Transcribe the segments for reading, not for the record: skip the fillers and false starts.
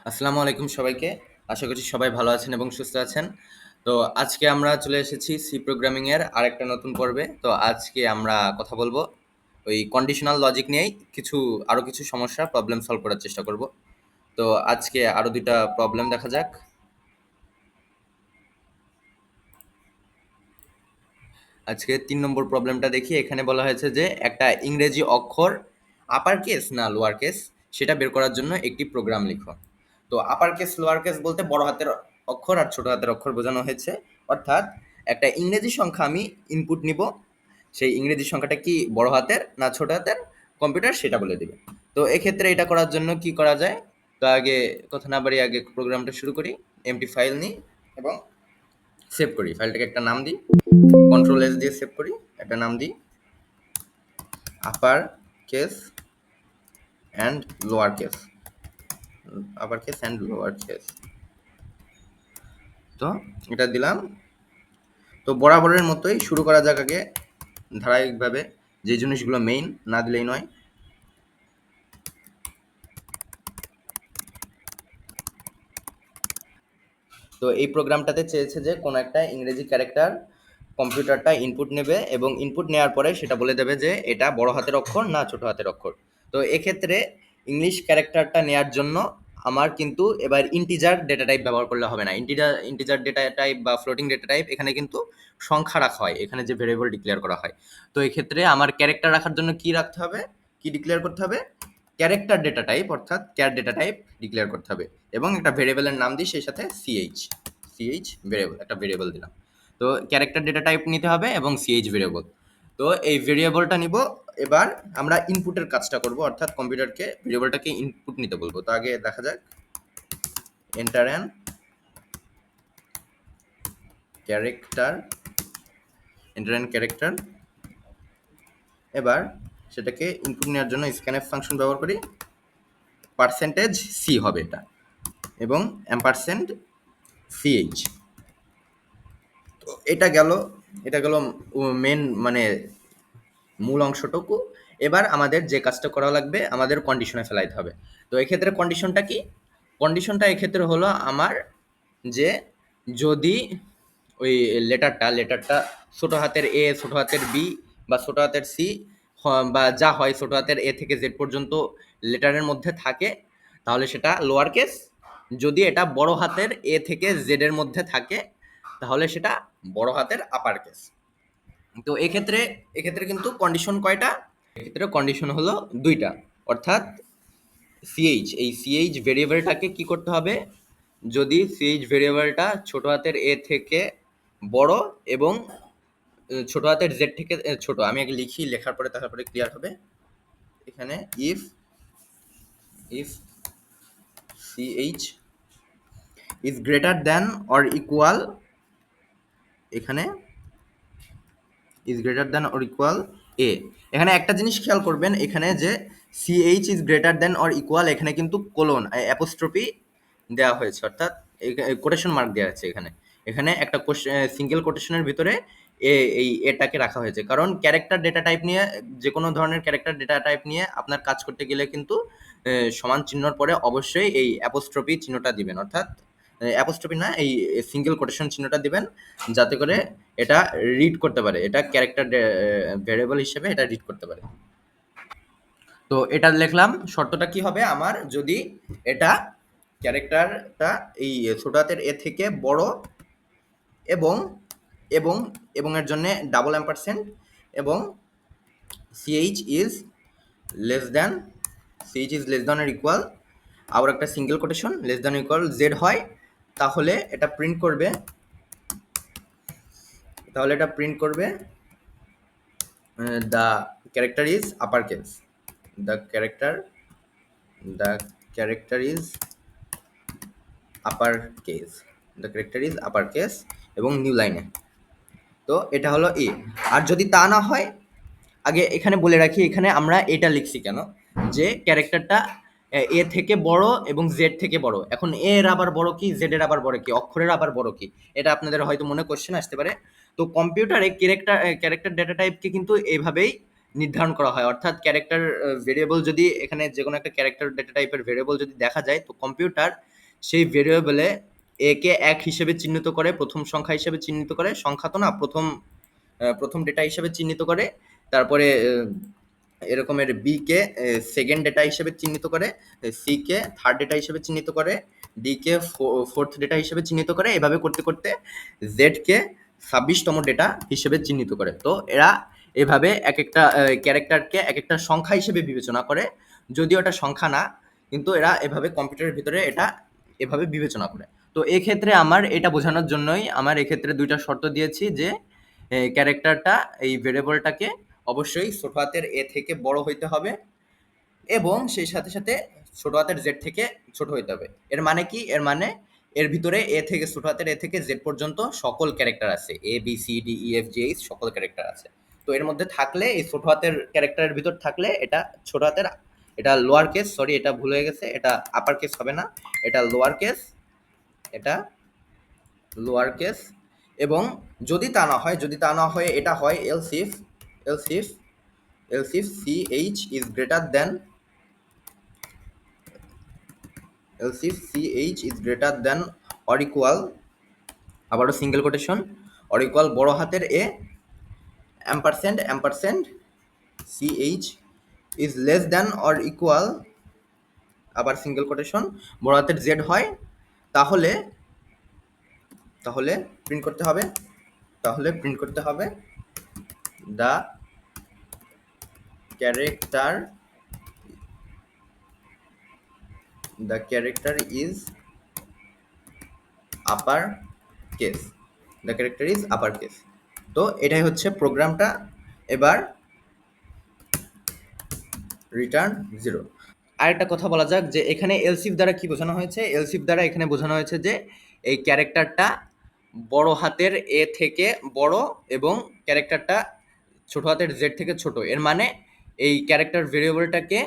আসসালামু আলাইকুম সবাইকে। আশা করছি সবাই ভালো আছেন এবং সুস্থ আছেন। তো আজকে আমরা চলে এসেছি সি প্রোগ্রামিং এর আরেকটা নতুন পর্বে। তো আজকে আমরা কথা বলবো ওই কন্ডিশনাল লজিক নিয়েই আরো কিছু সমস্যা প্রবলেম সলভ করার চেষ্টা করব। তো আজকে আরো ২ টা প্রবলেম দেখা যাক। আজকে ৩ নম্বর প্রবলেমটা দেখি। এখানে বলা হয়েছে যে একটা ইংরেজি অক্ষর আপার কেস না লোয়ার কেস সেটা বের করার জন্য একটি প্রোগ্রাম লিখো। তো আপার কেস লোয়ার কেস বলতে বড় হাতের অক্ষর আর ছোট হাতের অক্ষর বোঝানো হয়েছে। অর্থাৎ একটা ইংরেজি সংখ্যা আমি ইনপুট নিব, সেই ইংরেজি সংখ্যাটা কি বড় হাতের না ছোট হাতের, কম্পিউটার সেটা বলে দিবে। তো এক্ষেত্রে এটা করার জন্য কি করা যায়? তো আগে কথা না বাড়িয়ে আগে প্রোগ্রামটা শুরু করি। এমটি ফাইল নিই এবং সেভ করি। ফাইলটাকে একটা নাম দিই, কন্ট্রোল এস দিয়ে সেভ করি। একটা নাম দিই upper case and lower case, upper case and lower case. তো এটা দিলাম। তো বরাবরের মতোই শুরু করা যাক আগে ধারাবাহিকভাবে, যে জিনিসগুলো মেইন না দিলেই নয়। তো এই প্রোগ্রামটাতে চেয়েছে যে কোনো একটা ইংরেজি ক্যারেক্টার কম্পিউটারটা ইনপুট নেবে এবং ইনপুট নেওয়ার পরে সেটা বলে দেবে যে এটা বড় হাতের অক্ষর না ছোট হাতের অক্ষর। তো এক্ষেত্রে ইংলিশ ক্যারেক্টারটা নেওয়ার জন্য আমার কিন্তু এবার ইন্টিজার ডেটা টাইপ ব্যবহার করলে হবে না। ইন্টিজার ডেটা টাইপ বা ফ্লোটিং ডেটা টাইপ এখানে কিন্তু সংখ্যা রাখা হয়, এখানে যে ভেরিয়েবল ডিক্লেয়ার করা হয়। তো এক্ষেত্রে আমার ক্যারেক্টার রাখার জন্য কি রাখতে হবে, কি ডিক্লেয়ার করতে হবে? ক্যারেক্টার ডেটা টাইপ অর্থাৎ ক্যার ডেটা টাইপ ডিক্লেয়ার করতে হবে এবং একটা ভেরিয়েবলের নাম দিই সেই সাথে সিএইচ ভেরিয়েবল, একটা ভেরিয়েবল দিলাম। তো ক্যারেক্টার ডেটা টাইপ নিতে হবে এবং সিএইচ ভেরিয়েবল। তো এই ভেরিয়েবলটা নিব। এবার আমরা ইনপুটের কাজটা করব, অর্থাৎ কম্পিউটারকে ভেরিয়েবলটাকে ইনপুট নিতে বলবো। তো আগে দেখা যাক, enter an character, enter an character. এবার সেটাকে ইনপুট নেওয়ার জন্য স্ক্যানএফ ফাংশন ব্যবহার করি। পার্সেন্টেজ সি হবে এটা এবং অ্যাম্পারসেন্ট সিএইচ। তো এটা গেল মেন মানে মূল অংশটুকু। এবার আমাদের যে কাজটা করা লাগবে, আমাদের কন্ডিশনে ফেলাইতে হবে। তো এক্ষেত্রে কন্ডিশনটা কি? কন্ডিশনটা এক্ষেত্রে হলো আমার যে যদি ওই লেটারটা ছোট হাতের এ, ছোট হাতের বি বা ছোট হাতের সি বা যা হয় ছোট হাতের এ থেকে জেড পর্যন্ত লেটারের মধ্যে থাকে তাহলে সেটা লোয়ার কেস। যদি এটা বড় হাতের এ থেকে জেড এর মধ্যে থাকে তাহলে সেটা বড় হাতের আপার কেস। তো এক্ষেত্রে কিন্তু কন্ডিশন কয়টা? এক্ষেত্রে কন্ডিশন হলো ২টা। অর্থাৎ এই সিএইচ ভেরিয়েবলটাকে কি করতে হবে? যদি সিএইচ ভেরিয়েবলটা ছোট হাতের এ থেকে বড় এবং ছোট হাতের জেড থেকে ছোট, আমি আগে লিখি, লেখার পরে তারপরে ক্লিয়ার হবে। এখানে if CH is greater than or equal, এখানে is greater than or equal A. এখানে একটা জিনিস খেয়াল করবেন, এখানে যে CH is greater than or equal, এখানে কিন্তু কোলন অ্যাপোস্ট্রফি দেওয়া হয়েছে, অর্থাৎ কোটেশন মার্ক দেওয়া আছে এখানে। এখানে একটা সিঙ্গেল কোটেশনের ভিতরে এই এটাকে রাখা হয়েছে, কারণ ক্যারেক্টার ডেটা টাইপ নিয়ে, যে কোনো ধরনের ক্যারেক্টার ডেটা টাইপ নিয়ে আপনার কাজ করতে গেলে কিন্তু সমান চিহ্নর পরে অবশ্যই এই অ্যাপোস্ট্রফি চিহ্নটা দিবেন, অর্থাৎ অ্যাপোস্ট্রফি না, এই সিঙ্গেল কোটেশন চিহ্নটা দিবেন যাতে করে এটা রিড করতে পারে, এটা ক্যারেক্টার ভেরিয়েবল হিসেবে এটা রিড করতে পারে। তো এটা লিখলাম। শর্তটা কি হবে আমার? যদি এটা ক্যারেক্টারটা এই ছোট হাতের এ থেকে বড় এবং এবং এবং এর জন্য ডাবল অ্যাম্পারসেন্ট এবং সিএইচ ইজ লেস দ্যান এর ইকুয়াল, আবার একটা single quotation less than equal Z হয়, তাহলে এটা প্রিন্ট করবে, the character is upper case, the character is upper case, এবং নিউ লাইনে। তো এটা হলো এ। আর যদি তা না হয়, আগে এখানে বলে রাখি, এখানে আমরা এটা লিখছি কেন, যে ক্যারেক্টারটা এ থেকে বড় এবং জেড থেকে বড়। এখন এ এর আবার বড় কি, জেড এর আবার বড় কি, অক্ষরের আবার বড় কি, এটা আপনাদের হয়তো মনে কোশ্চেন আসতে পারে। তো কম্পিউটারে ক্যারেক্টার ডেটা টাইপকে কিন্তু এইভাবেই নির্ধারণ করা হয়, অর্থাৎ ক্যারেক্টার ভেরিয়েবল যদি এখানে যে কোনো একটা ক্যারেক্টার ডেটা টাইপের ভেরিয়েবল যদি দেখা যায়, তো কম্পিউটার সেই ভেরিয়েবলে এ কে 1 হিসেবে চিহ্নিত করে, প্রথম সংখ্যা হিসেবে চিহ্নিত করে, সংখ্যা তো না, প্রথম ডেটা হিসেবে চিহ্নিত করে, তারপরে এরকমের বি কে সেকেন্ড ডেটা হিসেবে চিহ্নিত করে, সি কে থার্ড ডেটা হিসেবে চিহ্নিত করে, ডি কে ফোর্থ ডেটা হিসেবে চিহ্নিত করে, এভাবে করতে করতে জেড কে 26তম ডেটা হিসেবে চিহ্নিত করে। তো এরা এভাবে এক একটা ক্যারেক্টারকে এক একটা সংখ্যা হিসেবে বিবেচনা করে, যদিও এটা সংখ্যা না, কিন্তু এরা এভাবে কম্পিউটারের ভিতরে এটা এভাবে বিবেচনা করে। তো এক্ষেত্রে আমার এটা বোঝানোর জন্যই আমার এক্ষেত্রে দুইটা শর্ত দিয়েছি যে ক্যারেক্টারটা এই ভেরিয়েবলটাকে অবশ্যই ছোট হাতের এ থেকে বড় হইতে হবে, এবং সেই সাথে সাথে ছোট হাতের জেড থেকে ছোট হইতে হবে। এর মানে কি? এর মানে এর ভিতরে এ থেকে ছোট হাতের এ থেকে জেড পর্যন্ত সকল ক্যারেক্টার আছে, A B C D E F G H সকল ক্যারেক্টার আছে। তো এর মধ্যে থাকলে, এই ছোট হাতের ক্যারেক্টারের ভিতর থাকলে এটা ছোট হাতের, এটা লোয়ার কেস, সরি এটা ভুল হয়ে গেছে, এটা আপার কেস হবে না, এটা লোয়ার কেস, এটা লোয়ার কেস। এবং যদি তা না হয়, যদি তা না হয়ে এটা হয় else if, else if else if C H is greater than, else if ch is greater than or equal, আবারও সিঙ্গেল কোটেশন, or equal বড় হাতের A ampersand ampersand ch is less than or equal, আবার single quotation, বড় হাতের z হয়, তাহলে তাহলে print করতে হবে, তাহলে প্রিন্ট করতে হবে the character, the character is upper case, the character is upper case। তো এটাই হচ্ছে প্রোগ্রামটা। এবার রিটার্ন 0। আরেকটা কথা বলা যাক যে এখানে এলসিফ দ্বারা কি বোঝানো হয়েছে। এলসিফ দ্বারা এখানে বোঝানো হয়েছে যে এই ক্যারেক্টারটা বড় হাতের এ থেকে বড় এবং ক্যারেক্টারটা ছোট হাতের জেড থেকে ছোট। এর মানে এই ক্যারেক্টার ভেরিয়েবলটাকে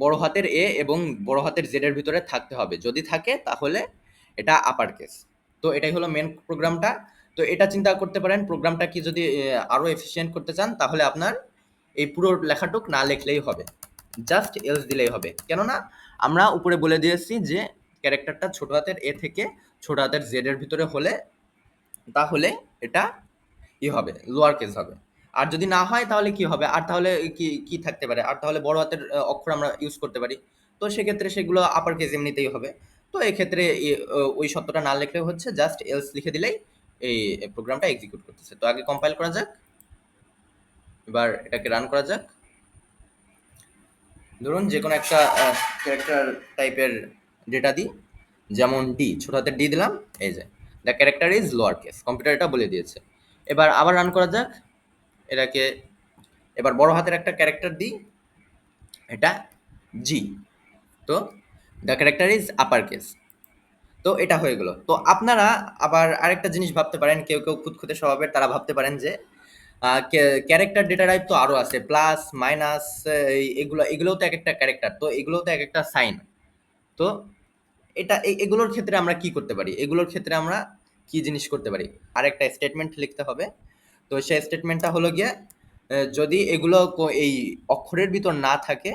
বড় হাতের এ এবং বড় হাতের জেড এর ভিতরে থাকতে হবে, যদি থাকে তাহলে এটা আপার কেস। তো এটাই হলো মেন প্রোগ্রামটা। তো এটা চিন্তা করতে পারেন, প্রোগ্রামটা কি যদি আরও এফিসিয়েন্ট করতে চান, তাহলে আপনার এই পুরো লেখাটুক না লিখলেই হবে, জাস্ট এলস দিলেই হবে। কেননা আমরা উপরে বলে দিয়েছি যে ক্যারেক্টারটা ছোট হাতের এ থেকে ছোট হাতের জেড এর ভিতরে হলে, তাহলে এটা ই হবে, লোয়ার কেস হবে। আর যদি না হয় তাহলে কি হবে? আর তাহলে কি কি থাকতে পারে? আর তাহলে বড় হাতের অক্ষর আমরা ইউজ করতে পারি। তো সেক্ষেত্রে সেগুলো আপার কেস এমনিতেই হবে। তো এক্ষেত্রে ওই শর্তটা না লিখলেও হচ্ছে, জাস্ট এলস লিখে দিলেই এই প্রোগ্রামটা এক্সিকিউট করতেছে। তো আগে কম্পাইল করা যাক, এবার এটাকে রান করা যাক। ধরুন যে কোনো একটা ক্যারেক্টার টাইপের ডেটা দিই, যেমন ডি, ছোট হাতের ডি দিলাম, এই যে the character is lower case, computer এটা বলে দিয়েছে। এবার আবার রান করা যাক এটাকে। এবার বড় হাতের একটা ক্যারেক্টার দিই, এটা জি, তো the character is upper case. তো এটা হয়ে গেল। তো আপনারা আবার আরেকটা জিনিস ভাবতে পারেন, কেউ কেউ খুঁতখুঁতে স্বভাবের, তারা ভাবতে পারেন যে ক্যারেক্টার ডেটা টাইপ তো আরও আছে, প্লাস মাইনাস, এগুলোও তো এক একটা ক্যারেক্টার, তো এগুলোও তো এক একটা সাইন। তো এটা এগুলোর ক্ষেত্রে আমরা কি করতে পারি? এগুলোর ক্ষেত্রে আমরা কি জিনিস করতে পারি? আরেকটা স্টেটমেন্ট লিখতে হবে। তো সেই স্টেটমেন্টটা হলো গিয়ে, যদি এগুলো এই অক্ষরের ভিতর না থাকে,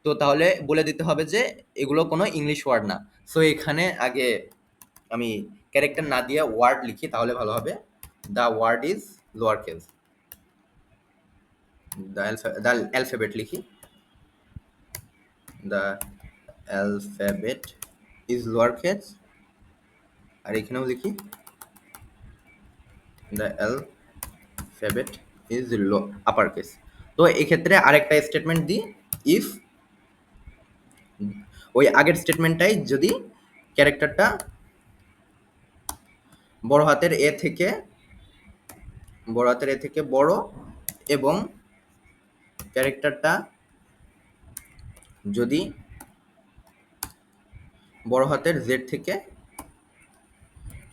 তো তাহলে বলে দিতে হবে যে এগুলো কোনো ইংলিশ ওয়ার্ড না। সো এখানে আগে আমি ক্যারেক্টার না দিয়ে ওয়ার্ড লিখি, তাহলে ভালো হবে। The word is lower case, the alphabet লিখি, the alphabet is lower case, আর এখানেও লিখি the alphabet is upper case. তো এক্ষেত্রে আরেকটা স্টেটমেন্ট দিই, ইফ ওই আগের স্টেটমেন্টটাই যদি ক্যারেক্টারটা বড় হাতের এ থেকে বড় এবং ক্যারেক্টারটা যদি বড় হাতের জেড থেকে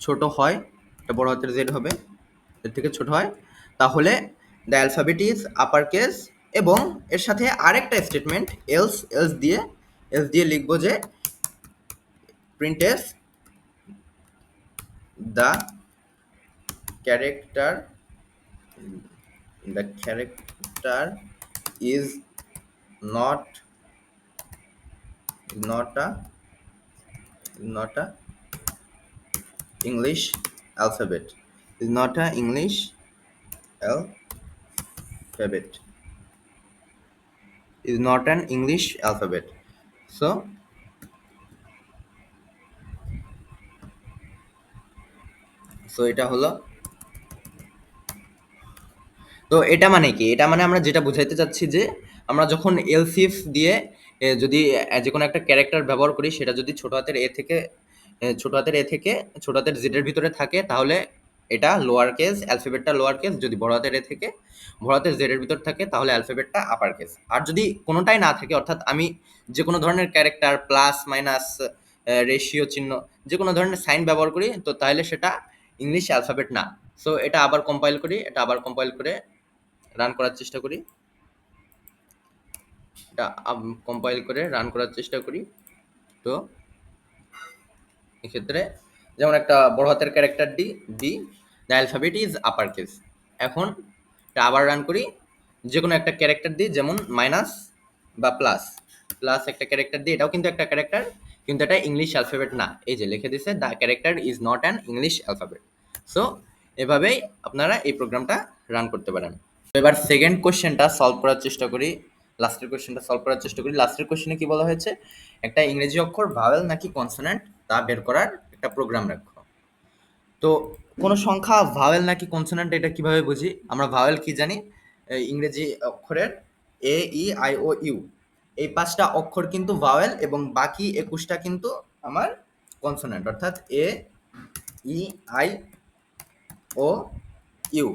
ছোট হয়, এটা বড় হাতের জেড হবে, এর থেকে ছোট হয়, তাহলে the alphabet is upper case. এবং এর সাথে আরেকটা স্টেটমেন্ট এলস দিয়ে লিখবো যে printf the character is not a not a English alphabet. Is not a English alphabet. Is not an English alphabet. So এটা হলো, তো এটা মানে কি, এটা মানে আমরা যেটা বুঝাইতে চাচ্ছি যে আমরা যখন এলসিফ দিয়ে যদি যে কোনো একটা ক্যারেক্টার ব্যবহার করি, সেটা যদি ছোট হাতের এ থেকে ছোট হাতের এ থেকে ছোট হাতের জেডের ভিতরে থাকে, তাহলে এটা লোয়ার কেস, অ্যালফাবেটটা লোয়ার কেস। যদি বড় হাতের এ থেকে বড় হাতের জেডের ভিতর থাকে, তাহলে অ্যালফাবেটটা আপার কেস। আর যদি কোনোটাই না থাকে, অর্থাৎ আমি যে কোনো ধরনের ক্যারেক্টার প্লাস মাইনাস রেশিও চিহ্ন যে কোনো ধরনের সাইন ব্যবহার করি, তো তাহলে সেটা ইংলিশ অ্যালফাবেট না। সো এটা আবার কম্পাইল করি, এটা আবার কম্পাইল করে রান করার চেষ্টা করি, এটা কম্পাইল করে রান করার চেষ্টা করি। তো এক্ষেত্রে যেমন একটা বড় হাতের character D, the alphabet is upper case. এখন এটা আবার রান করি, যে কোনো একটা ক্যারেক্টার দিই, যেমন মাইনাস বা প্লাস, একটা ক্যারেক্টার দিই, এটাও কিন্তু একটা ক্যারেক্টার, কিন্তু এটা ইংলিশ অ্যালফাবেট না। এই যে লিখে দিছে, the character is not an English alphabet. So এভাবেই আপনারা এই প্রোগ্রামটা রান করতে পারেন। এবার সেকেন্ড কোশ্চেনটা সলভ করার চেষ্টা করি, লাস্টের কোশ্চেনটা সলভ করার চেষ্টা করি। লাস্টের কোশ্চেনে কি বলা হয়েছে, একটা ইংরেজি অক্ষর ভাওয়েল নাকি কনসোনেন্ট তা বের করার একটা প্রোগ্রাম রাখো। তো কোনো সংখ্যা ভাওয়েল নাকি কনসোনেন্ট এটা কিভাবে বুঝি? আমরা ভাওয়েল কি জানি, ইংরেজি অক্ষরের এ ই আই ও ইউ, এই 5টা অক্ষর কিন্তু ভাওয়েল এবং বাকি 21টা কিন্তু আমার কনসোনেন্ট, অর্থাৎ এ ই আই ও ইউ।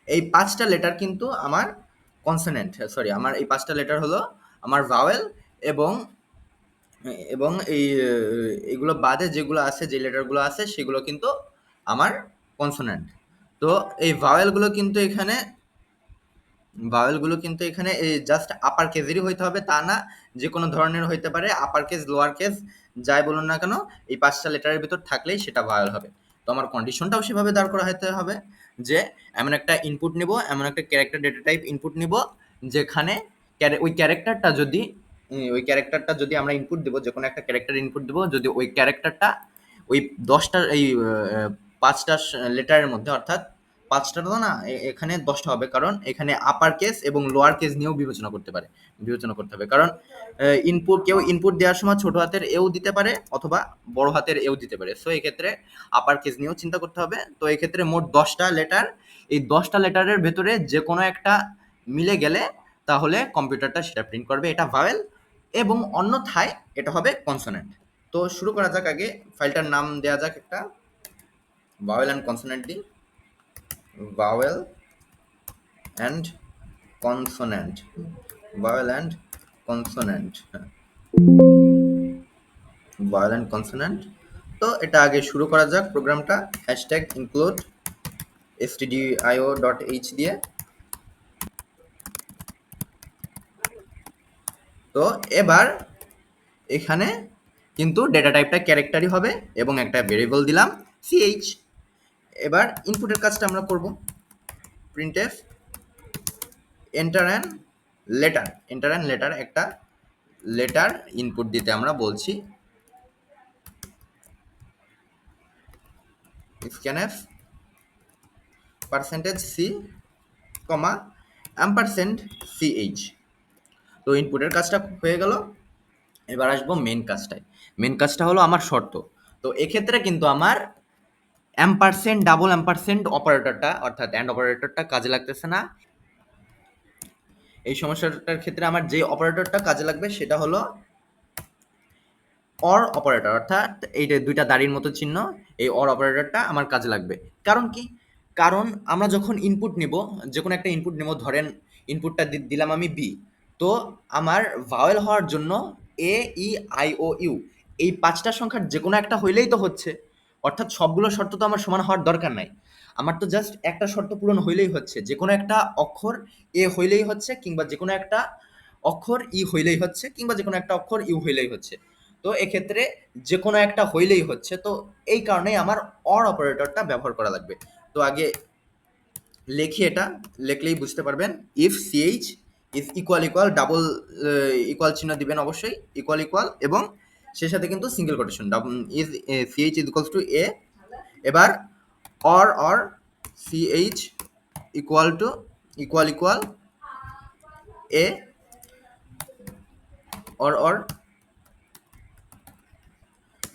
এই 5টা লেটার কিন্তু আমার কনসোনেন্ট, সরি, আমার এই 5টা লেটার হলো আমার ভাওয়েল, এবং এগুলো বাদে যেগুলো আছে, যে লেটারগুলো আছে সেগুলো কিন্তু আমার কনসোনেন্ট। তো এই ভাওয়েলগুলো কিন্তু এখানে এই জাস্ট আপার কেসেরই হইতে হবে তা না, যে কোনো ধরনের হইতে পারে, আপার কেস লোয়ার কেস যাই বলুন না কেন, এই 5টা লেটারের ভিতর থাকলেই সেটা ভাওয়েল হবে। তো আমার কন্ডিশনটাও সেভাবে দাঁড় করা হতে হবে যে এমন একটা ইনপুট নিব, এমন একটা ক্যারেক্টার ডেটা টাইপ ইনপুট নিব, যেখানে ওই ক্যারেক্টারটা যদি আমরা ইনপুট দেবো, যে কোনো একটা ক্যারেক্টার ইনপুট দেবো, যদি ওই ক্যারেক্টারটা ওই 10টা এই 5টা লেটারের মধ্যে, অর্থাৎ 5টা তো না, এখানে 10টা হবে, কারণ এখানে আপার কেস এবং লোয়ার কেস নিয়েও বিবেচনা করতে হবে, কারণ কেউ ইনপুট দেওয়ার সময় ছোট হাতের এও দিতে পারে অথবা বড় হাতের এও দিতে পারে। সো এক্ষেত্রে আপার কেস নিয়েও চিন্তা করতে হবে। তো এক্ষেত্রে মোট 10টা লেটার, এই 10টা লেটারের ভেতরে যে কোনো একটা মিলে গেলে তাহলে কম্পিউটারটা সেটা প্রিন্ট করবে, এটা ভাওয়েল, এবং অন্যথায় এটা হবে কনসোনেন্ট। তো শুরু করা যাক, আগে ফাইলটার নাম দেওয়া যাক একটা, ভাওয়েল অ্যান্ড কনসোনেন্ট দিই, vowel and consonant, vowel and consonant, vowel and consonant. তো এটা আগে শুরু করা যাক প্রোগ্রামটা, হ্যাশট্যাগ ইনক্লুড stdio.h দিয়ে। তো এবার এখানে কিন্তু ডেটা টাইপটা ক্যারেক্টারই হবে এবং একটা ভেরিয়েবল দিলাম ch। এবার ইনপুটের কাজটা আমরা করব, প্রিন্টএফ এন্টার অ্যান লেটার, একটা লেটার ইনপুট দিতে আমরা বলছি, scanf %c, $ch। তো ইনপুটের কাজটা হয়ে গেল। এবার আসবো মেন কাজটায়। মেন কাজটা হলো আমার শর্ত। তো এক্ষেত্রে কিন্তু আমার ডাবল অ্যাম্পারসেন্ট অপারেটরটা, অর্থাৎ অ্যান্ড অপারেটরটা কাজে লাগতেছে না। এই সমস্যাটার ক্ষেত্রে আমার যে অপারেটরটা কাজে লাগবে সেটা হলো অর অপারেটর, অর্থাৎ এই যে 2টা দাড়ির মতো চিহ্ন, এই অর অপারেটরটা আমার কাজে লাগবে। কারণ কি? কারণ আমরা যখন ইনপুট নিব, যে কোনো একটা ইনপুট নেব, ধরেন ইনপুটটা দিলাম আমি বি, তো আমার ভাওয়েল হওয়ার জন্য এ ই আই ও ইউ, এই 5টা সংখ্যার যে কোনো একটা হইলেই তো হচ্ছে, অর্থাৎ সবগুলো শর্ত তো আমার সমান হওয়ার দরকার নাই, আমার তো জাস্ট একটা শর্ত পূরণ হইলেই হচ্ছে, যে কোনো একটা অক্ষর এ হইলেই হচ্ছে, কিংবা যে কোনো একটা অক্ষর ই হইলেই হচ্ছে, কিংবা যে কোনো একটা অক্ষর ইউ হইলেই হচ্ছে। তো এক্ষেত্রে যে কোনো একটা হইলেই হচ্ছে, তো এই কারণেই আমার অর অপারেটরটা ব্যবহার করা লাগবে। তো আগে লেখি, এটা লেখলেই বুঝতে পারবেন, if ch is equal double equal চিহ্ন দিবেন অবশ্যই, ইকুয়াল এবং সেই সাথে কিন্তু single quotation is CH is equals to A. এবার or CH equal to equal A, or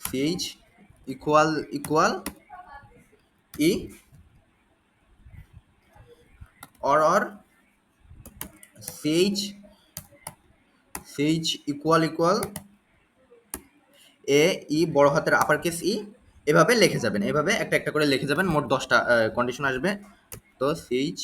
CH equal E, or CH equal A E বড় হাতের আপার কেস ই। এভাবে লিখে যাবেন, এভাবে একটা একটা করে লিখে যাবেন, মোট 10টা কন্ডিশন আসবে। তো সিএইচ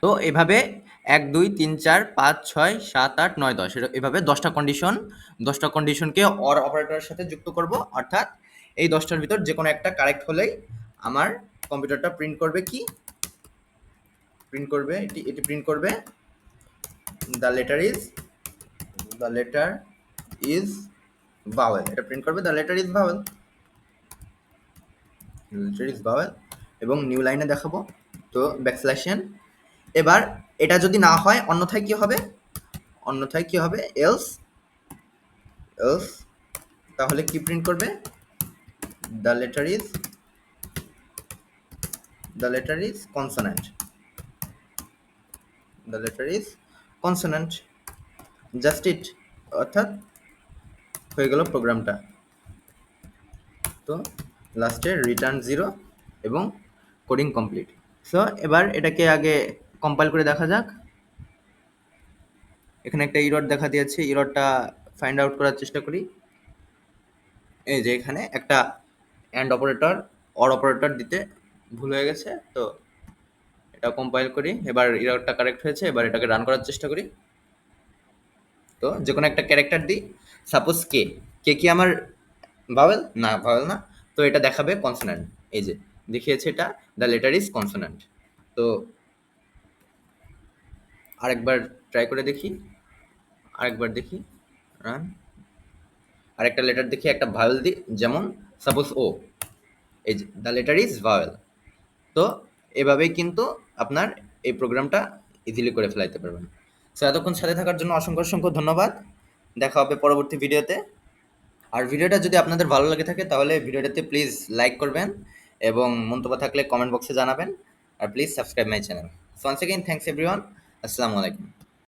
তো এভাবে 1 2 3 4 5 6 7 8 9 10 এভাবে 10টা কন্ডিশনকে অর অপারেটরের সাথে যুক্ত করব, অর্থাৎ এই 10টার ভিতর যে কোনো একটা কারেক্ট হলেই আমার কম্পিউটারটা প্রিন্ট করবে কি, এটি প্রিন্ট করবে দ্য লেটার ইজ ভাওয়েল। এটা প্রিন্ট করবে দ্য লেটার ইজ ভাওয়েল, এবং নিউ লাইনে দেখাবো। তো ব্যাকস্ল্যাশ n। এবার এটা যদি না হয় অন্যথায় কি হবে, এলস তাহলে কি প্রিন্ট করবে, the letter is consonant, just it. অর্থাৎ হয়ে গেল প্রোগ্রামটা। তো লাস্টে রিটার্ন 0 এবং কোডিং কমপ্লিট। সো এবার এটাকে আগে কম্পাইল করে দেখা যাক। এখানে একটা ইরর দেখা দিয়েছে, ইররটা ফাইন্ড আউট করার চেষ্টা করি। এই যে এখানে একটা অ্যান্ড অপারেটর অর অপারেটর দিতে ভুল হয়ে গেছে। তো এটা কম্পাইল করি, এবার ইররটা কারেক্ট হয়েছে। এবার এটাকে রান করার চেষ্টা করি। তো যে কোনো একটা ক্যারেক্টার দিই, সাপোজ কে কি আমার ভাওয়েল না, তো এটা দেখাবে কনসোন্যান্ট। এই যে দেখিয়েছে এটা দ্য লেটার ইজ কনসোন্যান্ট। তো আরেকবার ট্রাই করে দেখি, রান। আরেকটা লেটার দেখি, একটা ভাওয়েল দিই, যেমন সাপোজ ও, এই যে দ্য লেটার ইজ ভাওয়েল। তো এভাবেই কিন্তু আপনার এই প্রোগ্রামটা ইজিলি করে ফেলাইতে পারবেন। সো এতক্ষণ সাথে থাকার জন্য অসংখ্য ধন্যবাদ। দেখা হবে পরবর্তী ভিডিওতে। আর ভিডিওটা যদি আপনাদের ভালো লাগে থাকে তাহলে ভিডিওটাতে প্লিজ লাইক করবেন এবং মন্তব্য থাকলে কমেন্ট বক্সে জানাবেন। আর please subscribe my channel. So once again thanks everyone. আসসালামু আলাইকুম।